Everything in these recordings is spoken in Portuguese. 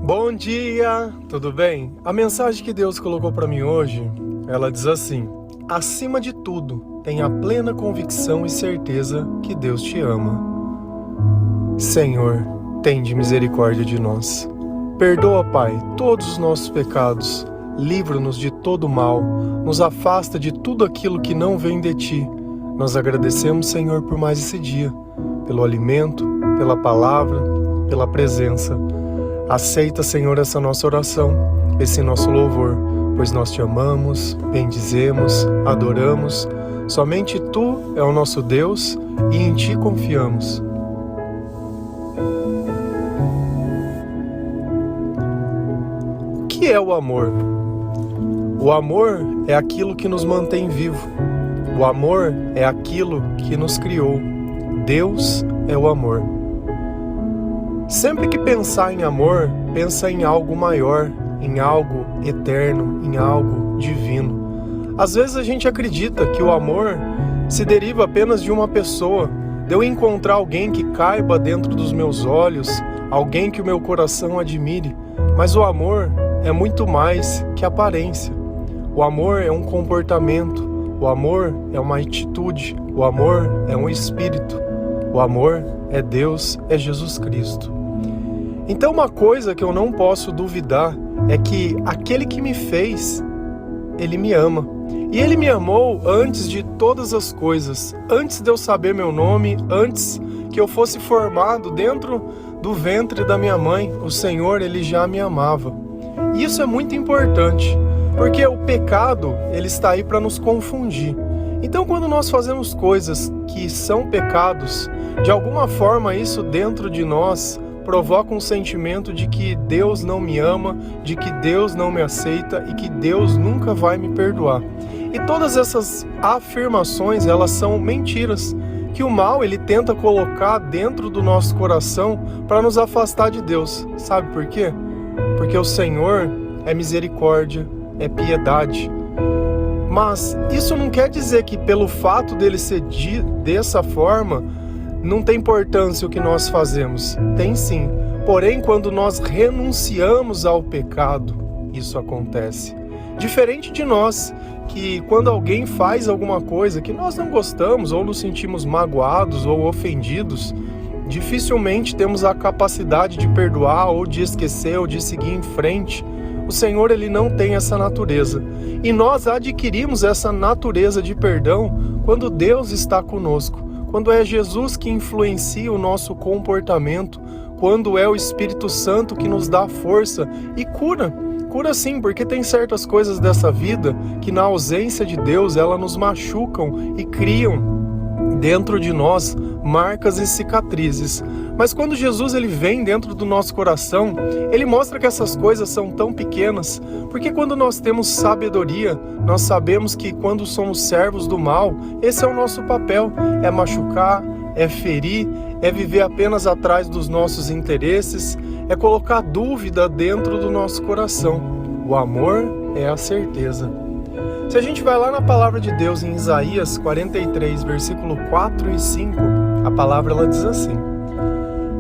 Bom dia, tudo bem? A mensagem que Deus colocou para mim hoje, ela diz assim: acima de tudo, tenha plena convicção e certeza que Deus te ama. Senhor, tende misericórdia de nós. Perdoa, Pai, todos os nossos pecados. Livra-nos de todo mal. Nos afasta de tudo aquilo que não vem de Ti. Nós agradecemos, Senhor, por mais esse dia, pelo alimento, pela palavra, pela presença. Aceita, Senhor, essa nossa oração, esse nosso louvor, pois nós Te amamos, bendizemos, adoramos. Somente Tu é o nosso Deus e em Ti confiamos. O que é o amor? O amor é aquilo que nos mantém vivo. O amor é aquilo que nos criou. Deus é o amor. Sempre que pensar em amor, pensa em algo maior, em algo eterno, em algo divino. Às vezes a gente acredita que o amor se deriva apenas de uma pessoa, de eu encontrar alguém que caiba dentro dos meus olhos, alguém que o meu coração admire. Mas o amor é muito mais que aparência. O amor é um comportamento, o amor é uma atitude, o amor é um espírito, o amor é Deus, é Jesus Cristo. Então uma coisa que eu não posso duvidar é que aquele que me fez, Ele me ama. E Ele me amou antes de todas as coisas, antes de eu saber meu nome, antes que eu fosse formado dentro do ventre da minha mãe, o Senhor, Ele já me amava. E isso é muito importante, porque o pecado, ele está aí para nos confundir. Então quando nós fazemos coisas que são pecados, de alguma forma isso dentro de nós provoca um sentimento de que Deus não me ama, de que Deus não me aceita e que Deus nunca vai me perdoar. E todas essas afirmações, elas são mentiras, que o mal ele tenta colocar dentro do nosso coração para nos afastar de Deus. Sabe por quê? Porque o Senhor é misericórdia, é piedade. Mas isso não quer dizer que pelo fato dele ser dessa forma, não tem importância o que nós fazemos. Tem sim. Porém, quando nós renunciamos ao pecado, isso acontece. Diferente de nós, que quando alguém faz alguma coisa que nós não gostamos, ou nos sentimos magoados ou ofendidos, dificilmente temos a capacidade de perdoar, ou de esquecer, ou de seguir em frente. O Senhor, Ele não tem essa natureza. E nós adquirimos essa natureza de perdão quando Deus está conosco. Quando é Jesus que influencia o nosso comportamento, quando é o Espírito Santo que nos dá força e cura. Cura sim, porque tem certas coisas dessa vida que na ausência de Deus, elas nos machucam e criam dentro de nós marcas e cicatrizes. Mas quando Jesus ele vem dentro do nosso coração, ele mostra que essas coisas são tão pequenas, porque quando nós temos sabedoria, nós sabemos que quando somos servos do mal, esse é o nosso papel, é machucar, é ferir, é viver apenas atrás dos nossos interesses, é colocar dúvida dentro do nosso coração. O amor é a certeza. Se a gente vai lá na palavra de Deus em Isaías 43, versículo 4 e 5, a palavra ela diz assim: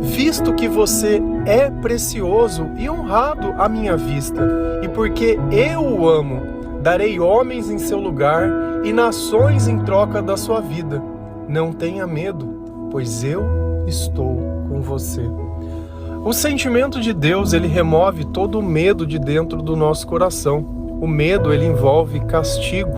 visto que você é precioso e honrado à minha vista, e porque eu o amo, darei homens em seu lugar e nações em troca da sua vida. Não tenha medo, pois eu estou com você. O sentimento de Deus, ele remove todo o medo de dentro do nosso coração. O medo, ele envolve castigo.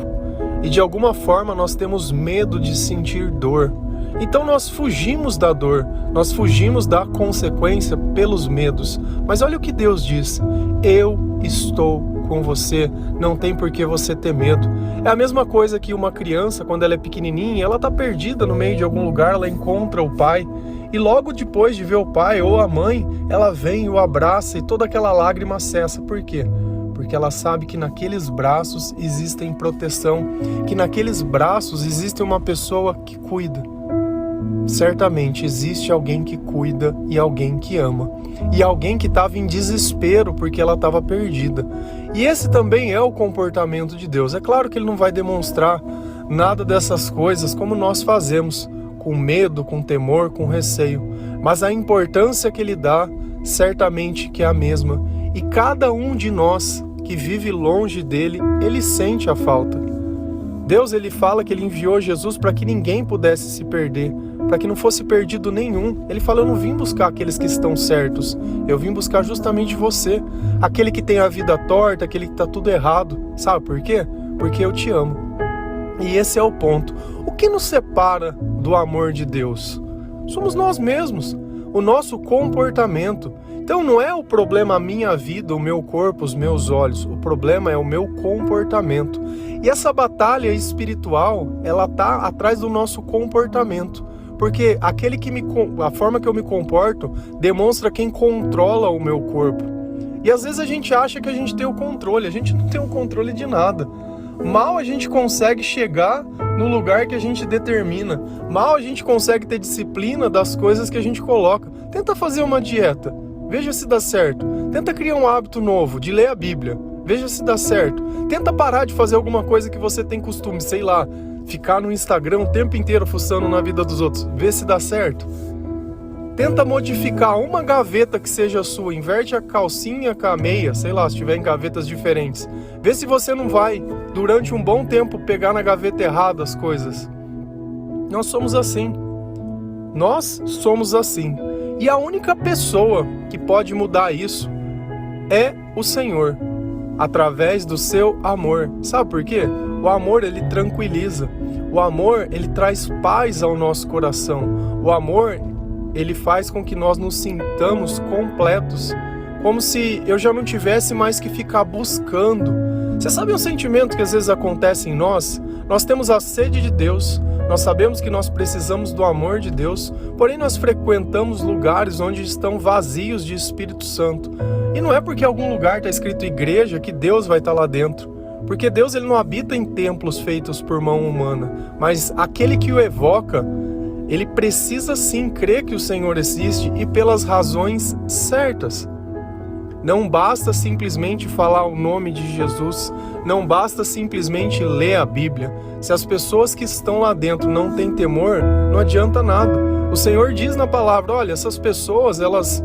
E de alguma forma nós temos medo de sentir dor. Então nós fugimos da dor, nós fugimos da consequência pelos medos. Mas olha o que Deus diz: eu estou com você, não tem por que você ter medo. É a mesma coisa que uma criança, quando ela é pequenininha, ela está perdida no meio de algum lugar, ela encontra o pai. E logo depois de ver o pai ou a mãe, ela vem e o abraça e toda aquela lágrima cessa. Por quê? Porque ela sabe que naqueles braços existem proteção, que naqueles braços existe uma pessoa que cuida. Certamente existe alguém que cuida e alguém que ama. E alguém que estava em desespero porque ela estava perdida. E esse também é o comportamento de Deus. É claro que Ele não vai demonstrar nada dessas coisas como nós fazemos, com medo, com temor, com receio. Mas a importância que Ele dá, certamente que é a mesma. E cada um de nós que vive longe dele, ele sente a falta. Deus, ele fala que ele enviou Jesus para que ninguém pudesse se perder, para que não fosse perdido nenhum. Ele fala, eu não vim buscar aqueles que estão certos, eu vim buscar justamente você, aquele que tem a vida torta, aquele que está tudo errado. Sabe por quê? Porque eu te amo. E esse é o ponto. O que nos separa do amor de Deus? Somos nós mesmos, o nosso comportamento. Então não é o problema a minha vida, o meu corpo, os meus olhos. O problema é o meu comportamento. E essa batalha espiritual, ela está atrás do nosso comportamento. Porque a forma que eu me comporto demonstra quem controla o meu corpo. E às vezes a gente acha que a gente tem o controle. A gente não tem o controle de nada. Mal a gente consegue chegar no lugar que a gente determina. Mal a gente consegue ter disciplina das coisas que a gente coloca. Tenta fazer uma dieta, veja se dá certo. Tenta criar um hábito novo de ler a Bíblia, veja se dá certo. Tenta parar de fazer alguma coisa que você tem costume, sei lá, ficar no Instagram o tempo inteiro fuçando na vida dos outros, vê se dá certo. Tenta modificar uma gaveta que seja sua, inverte a calcinha com a meia, sei lá, se tiver em gavetas diferentes. Vê se você não vai, durante um bom tempo, pegar na gaveta errada as coisas. Nós somos assim. Nós somos assim. E a única pessoa que pode mudar isso é o Senhor, através do seu amor. Sabe por quê? O amor, ele tranquiliza. O amor, ele traz paz ao nosso coração. O amor, ele faz com que nós nos sintamos completos, como se eu já não tivesse mais que ficar buscando. Você sabe um sentimento que às vezes acontece em nós? Nós temos a sede de Deus, nós sabemos que nós precisamos do amor de Deus, porém nós frequentamos lugares onde estão vazios de Espírito Santo. E não é porque algum lugar está escrito igreja que Deus vai estar lá dentro. Porque Deus, ele não habita em templos feitos por mão humana, mas aquele que o evoca, ele precisa sim crer que o Senhor existe e pelas razões certas. Não basta simplesmente falar o nome de Jesus, não basta simplesmente ler a Bíblia. Se as pessoas que estão lá dentro não têm temor, não adianta nada. O Senhor diz na palavra, olha, essas pessoas, elas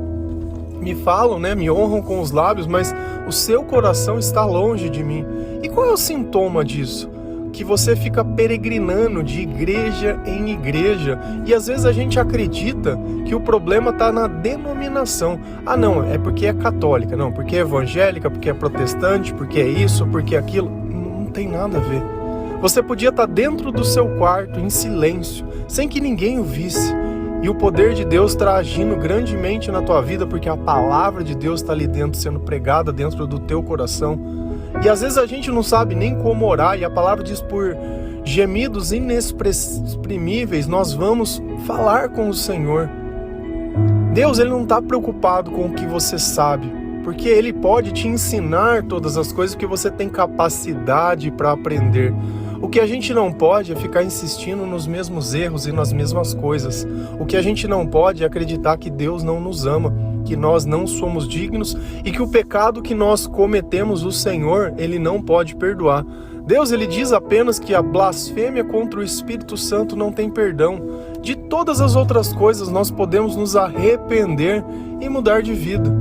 me falam, me honram com os lábios, mas o seu coração está longe de mim. E qual é o sintoma disso? Que você fica peregrinando de igreja em igreja, e às vezes a gente acredita que o problema está na denominação. Ah não, é porque é católica, não, porque é evangélica, porque é protestante, porque é isso, porque é aquilo. Não tem nada a ver. Você podia estar dentro do seu quarto, em silêncio, sem que ninguém o visse, e o poder de Deus está agindo grandemente na tua vida, porque a palavra de Deus está ali dentro, sendo pregada dentro do teu coração. E às vezes a gente não sabe nem como orar, e a palavra diz, por gemidos inexprimíveis, nós vamos falar com o Senhor. Deus, ele não está preocupado com o que você sabe, porque ele pode te ensinar todas as coisas, porque você tem capacidade para aprender. O que a gente não pode é ficar insistindo nos mesmos erros e nas mesmas coisas. O que a gente não pode é acreditar que Deus não nos ama, que nós não somos dignos e que o pecado que nós cometemos, o Senhor, ele não pode perdoar. Deus, ele diz apenas que a blasfêmia contra o Espírito Santo não tem perdão. De todas as outras coisas nós podemos nos arrepender e mudar de vida.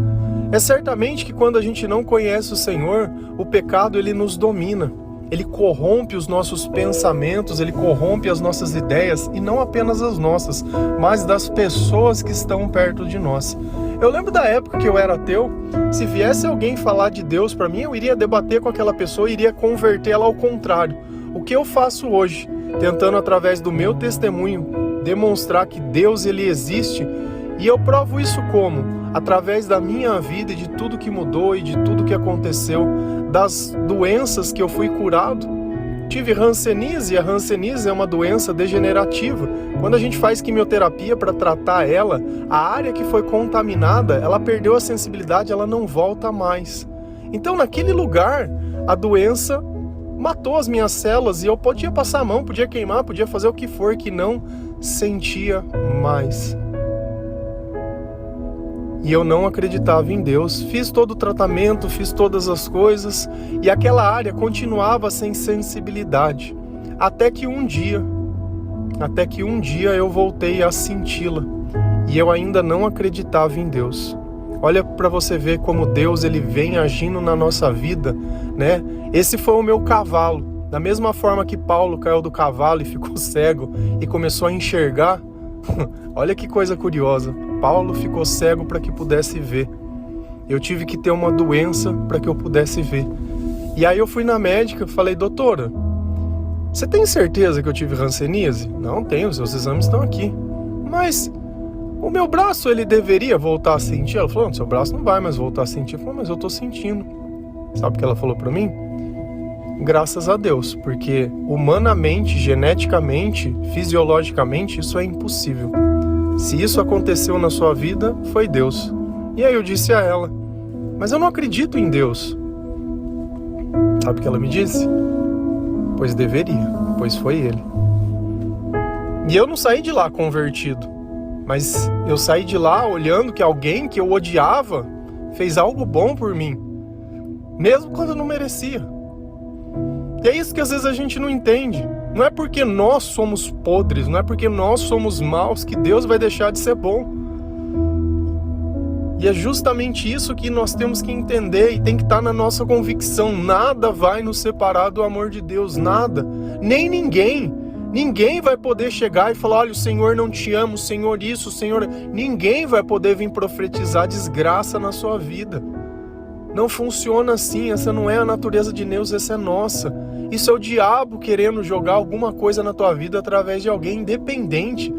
É certamente que quando a gente não conhece o Senhor, o pecado, ele nos domina. Ele corrompe os nossos pensamentos, ele corrompe as nossas ideias, e não apenas as nossas, mas das pessoas que estão perto de nós. Eu lembro da época que eu era ateu, se viesse alguém falar de Deus para mim, eu iria debater com aquela pessoa e iria convertê-la ao contrário. O que eu faço hoje, tentando através do meu testemunho demonstrar que Deus, ele existe, e eu provo isso como? Através da minha vida e de tudo que mudou e de tudo que aconteceu, das doenças que eu fui curado. Tive hanseníase, e a hanseníase é uma doença degenerativa. Quando a gente faz quimioterapia para tratar ela, a área que foi contaminada, ela perdeu a sensibilidade, ela não volta mais. Então naquele lugar, a doença matou as minhas células e eu podia passar a mão, podia queimar, podia fazer o que for, que não sentia mais. E eu não acreditava em Deus. Fiz todo o tratamento, fiz todas as coisas, e aquela área continuava sem sensibilidade. Até que um dia eu voltei a senti-la. E eu ainda não acreditava em Deus. Olha para você ver como Deus ele vem agindo na nossa vida, né? Esse foi o meu cavalo. Da mesma forma que Paulo caiu do cavalo e ficou cego e começou a enxergar, olha que coisa curiosa. Paulo ficou cego para que pudesse ver. Eu tive que ter uma doença para que eu pudesse ver. E aí eu fui na médica e falei, doutora, você tem certeza que eu tive hanseníase? Não, tenho, os seus exames estão aqui. Mas o meu braço, ele deveria voltar a sentir? Ela falou, não, seu braço não vai mais voltar a sentir. Eu falei, mas eu tô sentindo. Sabe o que ela falou pra mim? Graças a Deus, porque humanamente, geneticamente, fisiologicamente, isso é impossível. Se isso aconteceu na sua vida, foi Deus. E aí eu disse a ela, mas eu não acredito em Deus. Sabe o que ela me disse? Pois deveria, pois foi Ele. E eu não saí de lá convertido, mas eu saí de lá olhando que alguém que eu odiava fez algo bom por mim, mesmo quando eu não merecia. E é isso que às vezes a gente não entende. Não é porque nós somos podres, não é porque nós somos maus que Deus vai deixar de ser bom. E é justamente isso que nós temos que entender e tem que estar na nossa convicção. Nada vai nos separar do amor de Deus, nada. Nem ninguém. Ninguém vai poder chegar e falar, olha, o Senhor não te ama, o Senhor isso, o Senhor... Ninguém vai poder vir profetizar desgraça na sua vida. Não funciona assim, essa não é a natureza de Deus, essa é nossa. Isso é o diabo querendo jogar alguma coisa na tua vida através de alguém independente.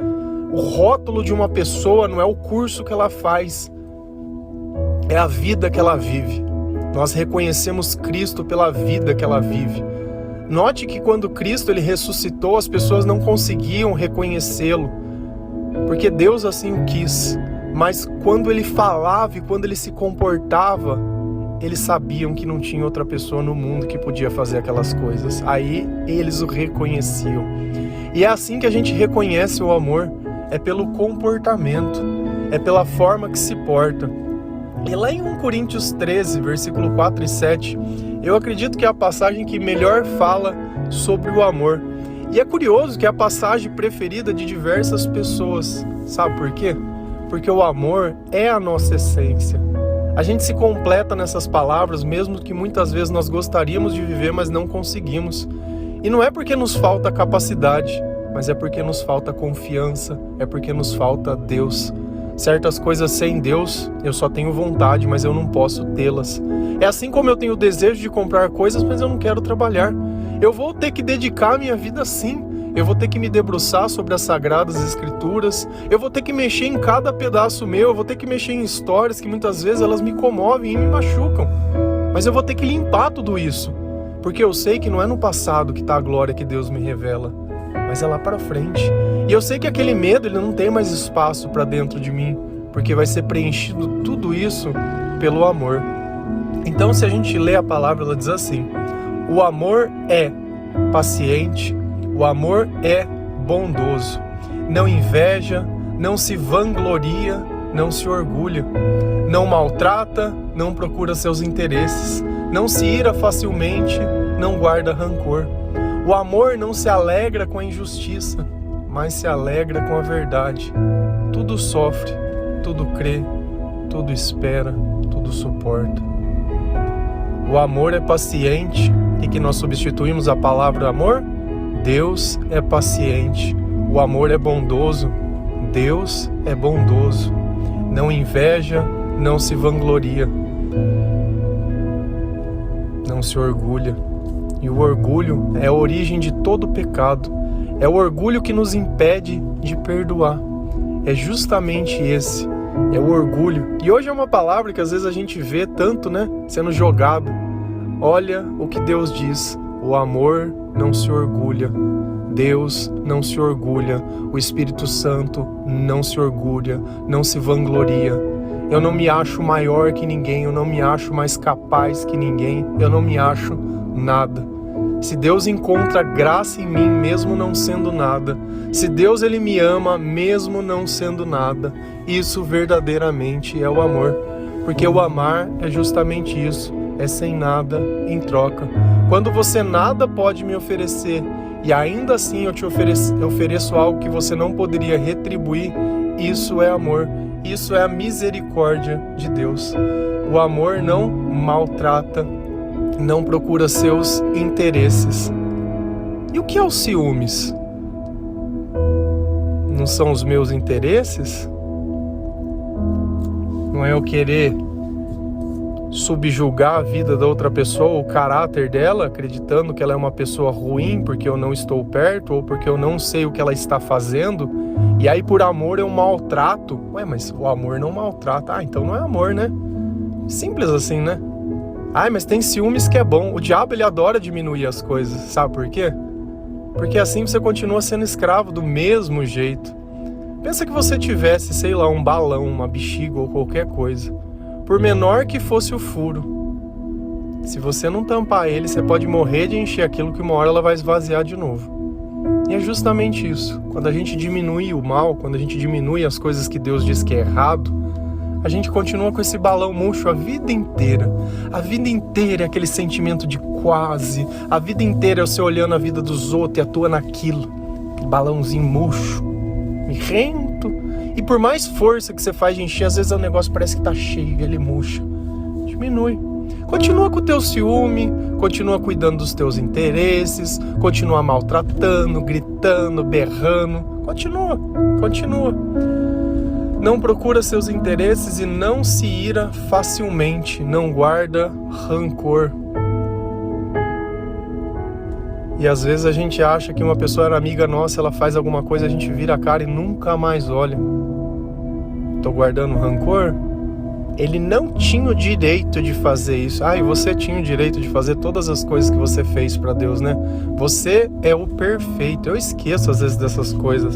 O rótulo de uma pessoa não é o curso que ela faz, é a vida que ela vive. Nós reconhecemos Cristo pela vida que ela vive. Note que quando Cristo ele ressuscitou, as pessoas não conseguiam reconhecê-lo, porque Deus assim o quis. Mas quando ele falava e quando ele se comportava, eles sabiam que não tinha outra pessoa no mundo que podia fazer aquelas coisas. Aí eles o reconheciam. E é assim que a gente reconhece o amor, é pelo comportamento, é pela forma que se porta. E lá em 1 Coríntios 13, versículo 4 e 7, eu acredito que é a passagem que melhor fala sobre o amor. E é curioso que é a passagem preferida de diversas pessoas. Sabe por quê? Porque o amor é a nossa essência. A gente se completa nessas palavras, mesmo que muitas vezes nós gostaríamos de viver, mas não conseguimos. E não é porque nos falta capacidade, mas é porque nos falta confiança, é porque nos falta Deus. Certas coisas sem Deus, eu só tenho vontade, mas eu não posso tê-las. É assim como eu tenho o desejo de comprar coisas, mas eu não quero trabalhar. Eu vou ter que dedicar a minha vida sim. Eu vou ter que me debruçar sobre as Sagradas Escrituras, eu vou ter que mexer em cada pedaço meu, eu vou ter que mexer em histórias que muitas vezes elas me comovem e me machucam. Mas eu vou ter que limpar tudo isso, porque eu sei que não é no passado que está a glória que Deus me revela, mas é lá para frente. E eu sei que aquele medo ele não tem mais espaço para dentro de mim, porque vai ser preenchido tudo isso pelo amor. Então se a gente lê a palavra, ela diz assim, o amor é paciente, o amor é bondoso, não inveja, não se vangloria, não se orgulha, não maltrata, não procura seus interesses, não se ira facilmente, não guarda rancor. O amor não se alegra com a injustiça, mas se alegra com a verdade. Tudo sofre, tudo crê, tudo espera, tudo suporta. O amor é paciente, e que nós substituímos a palavra amor? Deus é paciente, o amor é bondoso, Deus é bondoso, não inveja, não se vangloria, não se orgulha. E o orgulho é a origem de todo pecado, é o orgulho que nos impede de perdoar, é justamente esse, é o orgulho. E hoje é uma palavra que às vezes a gente vê tanto, né, sendo jogado. Olha o que Deus diz, o amor não se orgulha, Deus não se orgulha, o Espírito Santo não se orgulha, não se vangloria. Eu não me acho maior que ninguém, eu não me acho mais capaz que ninguém, eu não me acho nada. Se Deus encontra graça em mim mesmo não sendo nada, se Deus ele me ama mesmo não sendo nada, isso verdadeiramente é o amor, porque o amar é justamente isso, é sem nada em troca. Quando você nada pode me oferecer e ainda assim eu te ofereço algo que você não poderia retribuir, isso é amor, isso é a misericórdia de Deus. O amor não maltrata, não procura seus interesses. E o que é o ciúmes? Não são os meus interesses? Não é eu querer subjugar a vida da outra pessoa, o caráter dela, acreditando que ela é uma pessoa ruim porque eu não estou perto ou porque eu não sei o que ela está fazendo, e aí por amor eu maltrato. Ué, mas o amor não maltrata. Então não é amor, né? Simples assim, né? Ai, mas tem ciúmes que é bom. O diabo, ele adora diminuir as coisas. Sabe por quê? Porque assim você continua sendo escravo do mesmo jeito. Pensa que você tivesse, sei lá, um balão, uma bexiga ou qualquer coisa. Por menor que fosse o furo, se você não tampar ele, você pode morrer de encher aquilo que uma hora ela vai esvaziar de novo. E é justamente isso. Quando a gente diminui o mal, quando a gente diminui as coisas que Deus diz que é errado, a gente continua com esse balão murcho a vida inteira. A vida inteira é aquele sentimento de quase. A vida inteira é você olhando a vida dos outros e atua naquilo. Balãozinho murcho, mirrento. E por mais força que você faz de encher, às vezes o negócio parece que tá cheio e ele murcha. Diminui. Continua com o teu ciúme, continua cuidando dos teus interesses, continua maltratando, gritando, berrando. Continua. Não procura seus interesses e não se ira facilmente, não guarda rancor. E às vezes a gente acha que uma pessoa era amiga nossa, ela faz alguma coisa, a gente vira a cara e nunca mais olha. Tô guardando rancor? Ele não tinha o direito de fazer isso. E você tinha o direito de fazer todas as coisas que você fez pra Deus, né? Você é o perfeito. Eu esqueço às vezes dessas coisas.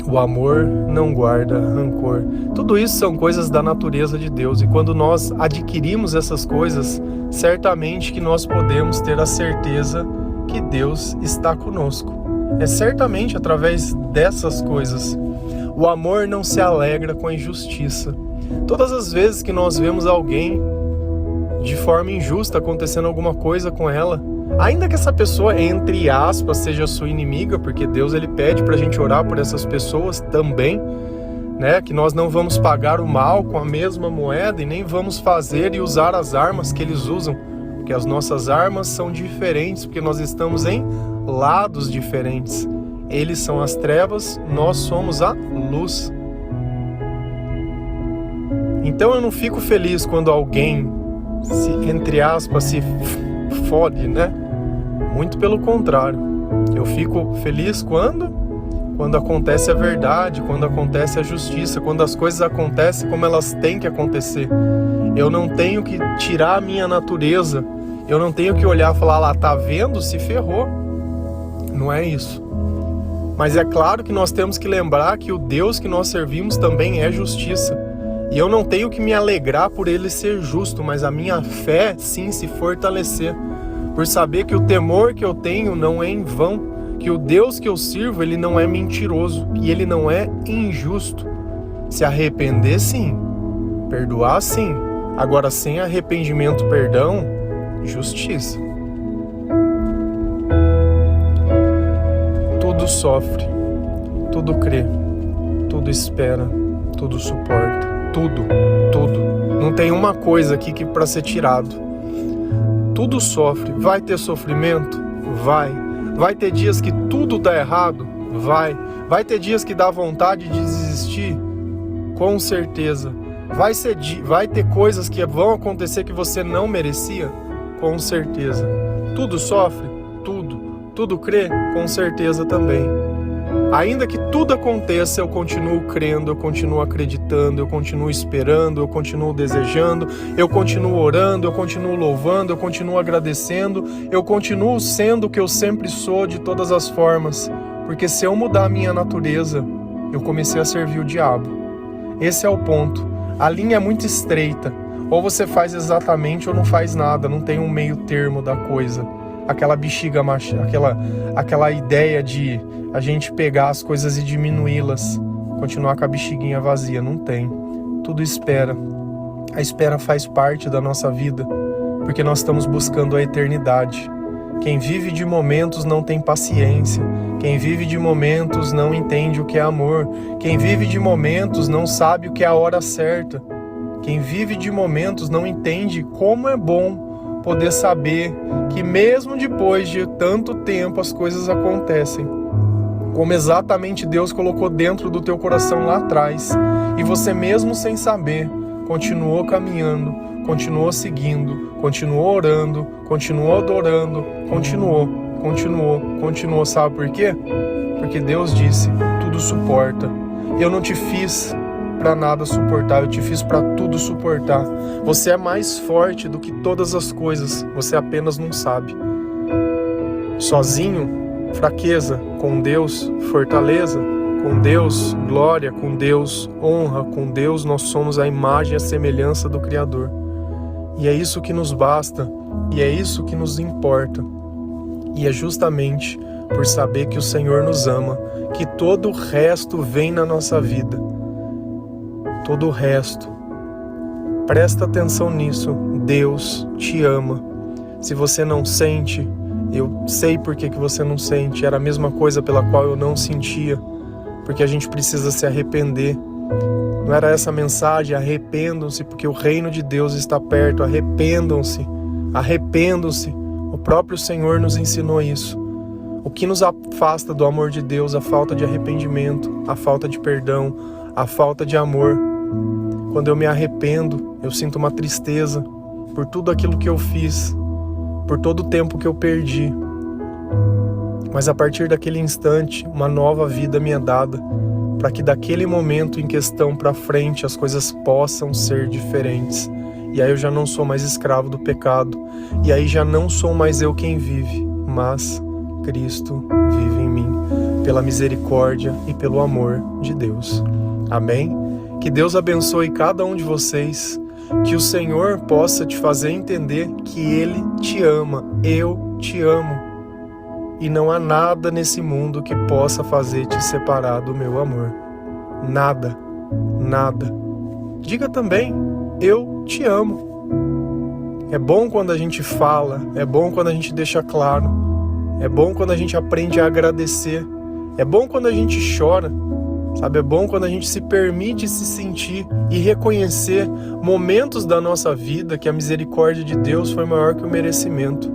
O amor não guarda rancor. Tudo isso são coisas da natureza de Deus. E quando nós adquirimos essas coisas, certamente que nós podemos ter a certeza que Deus está conosco. É certamente através dessas coisas. O amor não se alegra com a injustiça. Todas as vezes que nós vemos alguém de forma injusta acontecendo alguma coisa com ela, ainda que essa pessoa, entre aspas, seja sua inimiga, porque Deus ele pede pra gente orar por essas pessoas também, né? Que nós não vamos pagar o mal com a mesma moeda e nem vamos fazer e usar as armas que eles usam, porque as nossas armas são diferentes, porque nós estamos em lados diferentes. Eles são as trevas, nós somos a luz. Então eu não fico feliz quando alguém, entre aspas, se fode, né? Muito pelo contrário. Eu fico feliz quando acontece a verdade, quando acontece a justiça, quando as coisas acontecem como elas têm que acontecer. Eu não tenho que tirar a minha natureza, eu não tenho que olhar e falar, lá, tá vendo? Se ferrou. Não é isso. Mas é claro que nós temos que lembrar que o Deus que nós servimos também é justiça. E eu não tenho que me alegrar por ele ser justo, mas a minha fé sim se fortalecer. Por saber que o temor que eu tenho não é em vão, que o Deus que eu sirvo, ele não é mentiroso, e ele não é injusto. Se arrepender, sim. Perdoar, sim. Agora, sem arrependimento, perdão, justiça. Tudo sofre, tudo crê, tudo espera, tudo suporta, tudo. Não tem uma coisa aqui que para ser tirado. Tudo sofre. Vai ter sofrimento? Vai. Vai ter dias que tudo dá errado? Vai. Vai ter dias que dá vontade de desistir? Com certeza. Vai ter coisas que vão acontecer que você não merecia? Com certeza. Tudo sofre? Tudo crê? Com certeza também. Ainda que tudo aconteça, eu continuo crendo, eu continuo acreditando, eu continuo esperando, eu continuo desejando, eu continuo orando, eu continuo louvando, eu continuo agradecendo, eu continuo sendo o que eu sempre sou de todas as formas. Porque se eu mudar a minha natureza, eu comecei a servir o diabo. Esse é o ponto. A linha é muito estreita. Ou você faz exatamente ou não faz nada, não tem um meio termo da coisa. Aquela bexiga, aquela ideia de a gente pegar as coisas e diminuí-las, continuar com a bexiguinha vazia, não tem. Tudo espera. A espera faz parte da nossa vida, porque nós estamos buscando a eternidade. Quem vive de momentos não tem paciência. Quem vive de momentos não entende o que é amor. Quem vive de momentos não sabe o que é a hora certa. Quem vive de momentos não entende como é bom poder saber que mesmo depois de tanto tempo as coisas acontecem. Como exatamente Deus colocou dentro do teu coração lá atrás. E você mesmo sem saber, continuou caminhando, continuou seguindo, continuou orando, continuou adorando, continuou. Sabe por quê? Porque Deus disse, tudo suporta. Eu não te fiz para nada suportar, eu te fiz para tudo suportar. Você é mais forte do que todas as coisas, você apenas não sabe. Sozinho, fraqueza, com Deus, fortaleza, com Deus, glória, com Deus, honra, com Deus nós somos a imagem e a semelhança do Criador. E é isso que nos basta, e é isso que nos importa. E é justamente por saber que o Senhor nos ama, que todo o resto vem na nossa vida. Todo o resto. Presta atenção nisso. Deus te ama. Se você não sente, eu sei por que você não sente. Era a mesma coisa pela qual eu não sentia. Porque a gente precisa se arrepender. Não era essa mensagem? Arrependam-se, porque o reino de Deus está perto. Arrependam-se. Arrependam-se. O próprio Senhor nos ensinou isso. O que nos afasta do amor de Deus? A falta de arrependimento, a falta de perdão, a falta de amor. Quando eu me arrependo, eu sinto uma tristeza por tudo aquilo que eu fiz, por todo o tempo que eu perdi. Mas a partir daquele instante, uma nova vida me é dada, para que daquele momento em questão para frente as coisas possam ser diferentes. E aí eu já não sou mais escravo do pecado, e aí já não sou mais eu quem vive, mas Cristo vive em mim, pela misericórdia e pelo amor de Deus. Amém? Que Deus abençoe cada um de vocês, que o Senhor possa te fazer entender que Ele te ama, eu te amo, e não há nada nesse mundo que possa fazer te separar do meu amor. Nada, nada. Diga também, eu te amo. É bom quando a gente fala, é bom quando a gente deixa claro, é bom quando a gente aprende a agradecer, é bom quando a gente chora, sabe? É bom quando a gente se permite se sentir e reconhecer momentos da nossa vida que a misericórdia de Deus foi maior que o merecimento.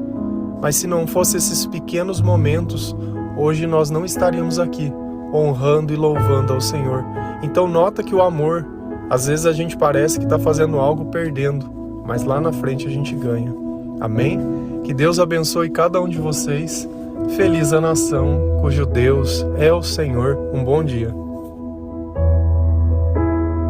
Mas se não fossem esses pequenos momentos, hoje nós não estaríamos aqui, honrando e louvando ao Senhor. Então nota que o amor, às vezes a gente parece que está fazendo algo perdendo, mas lá na frente a gente ganha. Amém? Que Deus abençoe cada um de vocês. Feliz a nação cujo Deus é o Senhor. Um bom dia.